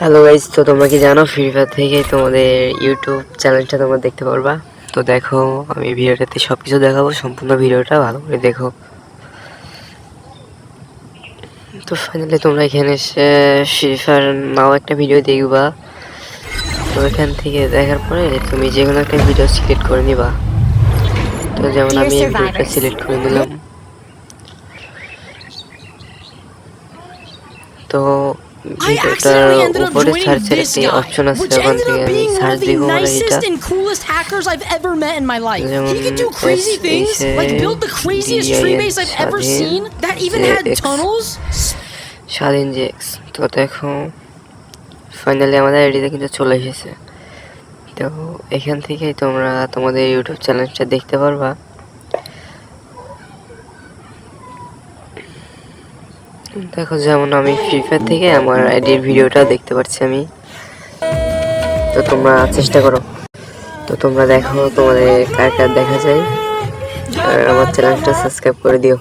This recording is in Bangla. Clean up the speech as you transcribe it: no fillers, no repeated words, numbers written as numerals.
হ্যালো গাইস, তো তোমরা কি জানো ফ্রি ফায়ার থেকে তোমাদের ইউটিউব চ্যানেলটা তোমরা দেখতে পারবা। তো দেখো, আমি ভিডিওটাতে সবকিছু দেখাবো, সম্পূর্ণ ভিডিওটা ভালো করে দেখো। তো ফাইনালি তোমরা এখানে এসে ফ্রি ফায়ার নাও একটা ভিডিও দেখবা। তো এখান থেকে দেখার পরে তুমি যে কোনো একটা ভিডিও সিলেক্ট করে নিবা। তো যেমন আমি এই ভিডিওটা সিলেক্ট করে নিলাম। তো ভিডিওটার উপরে সার্চের একটি অপশন আছে, ওখান থেকে আমি সার্চ দিব মানে এটা যেমন স্বাধীন জেক্স। তো দেখো ফাইনালি আমাদের আইডিতে কিন্তু চলে এসেছে। তো এখান থেকেই তোমরা তোমাদের ইউটিউব চ্যানেলটা দেখতে পারবা। দেখো যেমন আমি ফ্রি ফায়ার থেকে আমার আইডির ভিডিওটা দেখতে পাচ্ছি আমি। তো তোমরা চেষ্টা করো। তো তোমরা দেখো তোমাদের কার কার দেখা যায়, আর আমার চ্যানেলটা সাবস্ক্রাইব করে দিও।